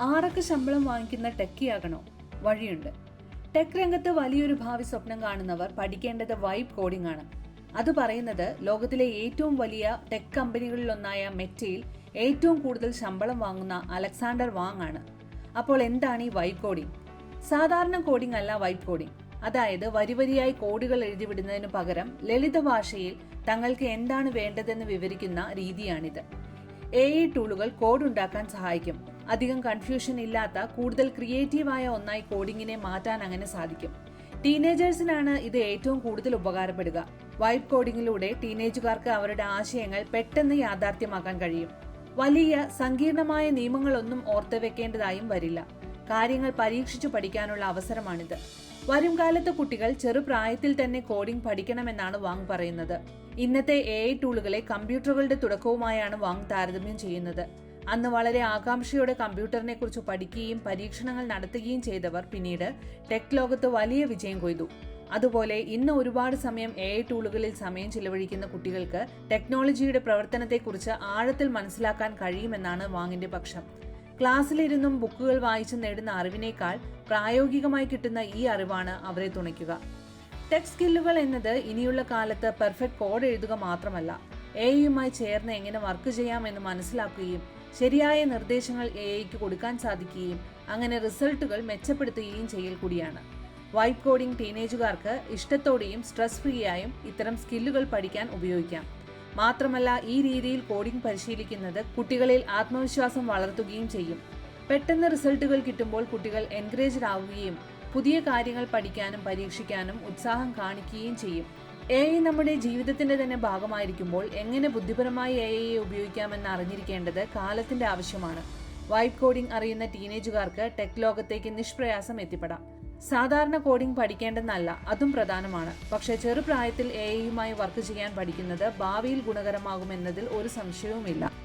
ആറൊക്കെ ശമ്പളം വാങ്ങിക്കുന്ന ടെക്കിയാകണോ? വഴിയുണ്ട്. ടെക് രംഗത്ത് വലിയൊരു ഭാവി സ്വപ്നം കാണുന്നവർ പഠിക്കേണ്ടത് വൈബ് കോഡിംഗ് ആണ്. അത് പറയുന്നത് ലോകത്തിലെ ഏറ്റവും വലിയ ടെക് കമ്പനികളിലൊന്നായ മെറ്റയിൽ ഏറ്റവും കൂടുതൽ ശമ്പളം വാങ്ങുന്ന അലക്സാണ്ടർ വാങ് ആണ്. അപ്പോൾ എന്താണ് ഈ വൈബ് കോഡിംഗ്? സാധാരണ കോഡിംഗ് അല്ല വൈബ് കോഡിംഗ്. അതായത് വരിവരിയായി കോഡുകൾ എഴുതിവിടുന്നതിനു പകരം ലളിത ഭാഷയിൽ തങ്ങൾക്ക് എന്താണ് വേണ്ടതെന്ന് വിവരിക്കുന്ന രീതിയാണിത്. AI ടൂളുകൾ കോഡ് ഉണ്ടാക്കാൻ സഹായിക്കും. അധികം കൺഫ്യൂഷൻ ഇല്ലാത്ത കൂടുതൽ ക്രിയേറ്റീവായ ഒന്നായി കോഡിങ്ങിനെ മാറ്റാൻ അങ്ങനെ സാധിക്കും. ടീനേജേഴ്സിനാണ് ഇത് ഏറ്റവും കൂടുതൽ ഉപകാരപ്പെടുക. വൈബ് കോഡിങ്ങിലൂടെ ടീനേജുകാർക്ക് അവരുടെ ആശയങ്ങൾ പെട്ടെന്ന് യാഥാർത്ഥ്യമാക്കാൻ കഴിയും. വലിയ സങ്കീർണമായ നിയമങ്ങളൊന്നും ഓർത്തു വെക്കേണ്ടതായും വരില്ല. കാര്യങ്ങൾ പരീക്ഷിച്ചു പഠിക്കാനുള്ള അവസരമാണിത്. വരും കാലത്ത് കുട്ടികൾ ചെറുപ്രായത്തിൽ തന്നെ കോഡിംഗ് പഠിക്കണമെന്നാണ് വാങ് പറയുന്നത്. ഇന്നത്തെ AI ടൂളുകളെ കമ്പ്യൂട്ടറുകളുടെ തുടക്കവുമായാണ് വാങ് താരതമ്യം ചെയ്യുന്നത്. അന്ന് വളരെ ആകാംക്ഷയോടെ കമ്പ്യൂട്ടറിനെ കുറിച്ച് പഠിക്കുകയും പരീക്ഷണങ്ങൾ നടത്തുകയും ചെയ്തവർ പിന്നീട് ടെക് ലോകത്ത് വലിയ വിജയം കൊയ്തു. അതുപോലെ ഇന്ന് ഒരുപാട് സമയം AI ടൂളുകളിൽ സമയം ചിലവഴിക്കുന്ന കുട്ടികൾക്ക് ടെക്നോളജിയുടെ പ്രവർത്തനത്തെക്കുറിച്ച് ആഴത്തിൽ മനസ്സിലാക്കാൻ കഴിയുമെന്നാണ് വാങ്ങിന്റെ പക്ഷം. ക്ലാസ്സിലിരുന്നും ബുക്കുകൾ വായിച്ച് നേടുന്ന അറിവിനേക്കാൾ പ്രായോഗികമായി കിട്ടുന്ന ഈ അറിവാണ് അവരെ തുണയ്ക്കുക. ടെക് സ്കില്ലുകൾ എന്നത് ഇനിയുള്ള കാലത്ത് പെർഫെക്റ്റ് കോഡ് എഴുതുക മാത്രമല്ല, AIയുമായി ചേർന്ന് എങ്ങനെ വർക്ക് ചെയ്യാമെന്ന് മനസ്സിലാക്കുകയും ശരിയായ നിർദ്ദേശങ്ങൾ AIക്ക് കൊടുക്കാൻ സാധിക്കുകയും അങ്ങനെ റിസൾട്ടുകൾ മെച്ചപ്പെടുത്തുകയും ചെയ്യൽ കൂടിയാണ്. വൈബ് കോഡിംഗ് ടീനേജുകാർക്ക് ഇഷ്ടത്തോടെയും സ്ട്രെസ് ഫ്രീ ആയും ഇത്തരം സ്കില്ലുകൾ പഠിക്കാൻ ഉപയോഗിക്കാം. മാത്രമല്ല, ഈ രീതിയിൽ കോഡിംഗ് പരിശീലിക്കുന്നത് കുട്ടികളിൽ ആത്മവിശ്വാസം വളർത്തുകയും ചെയ്യും. പെട്ടെന്ന് റിസൾട്ടുകൾ കിട്ടുമ്പോൾ കുട്ടികൾ എൻകറേജ്ഡ് ആവുകയും പുതിയ കാര്യങ്ങൾ പഠിക്കാനും പരീക്ഷിക്കാനും ഉത്സാഹം കാണിക്കുകയും ചെയ്യും. AI നമ്മുടെ ജീവിതത്തിന്റെ തന്നെ ഭാഗമായിരിക്കുമ്പോൾ എങ്ങനെ ബുദ്ധിപരമായി AIയെ ഉപയോഗിക്കാമെന്ന് അറിഞ്ഞിരിക്കേണ്ടത് കാലത്തിന്റെ ആവശ്യമാണ്. വൈബ് കോഡിംഗ് അറിയുന്ന ടീനേജുകാർക്ക് ടെക് ലോകത്തേക്ക് നിഷ്പ്രയാസം എത്തിപ്പെടാം. സാധാരണ കോഡിംഗ് പഠിക്കേണ്ടെന്നല്ല, അതും പ്രധാനമാണ്. പക്ഷേ ചെറുപ്രായത്തിൽ AIയുമായി വർക്ക് ചെയ്യാൻ പഠിക്കുന്നത് ഭാവിയിൽ ഗുണകരമാകുമെന്നതിൽ ഒരു സംശയവുമില്ല.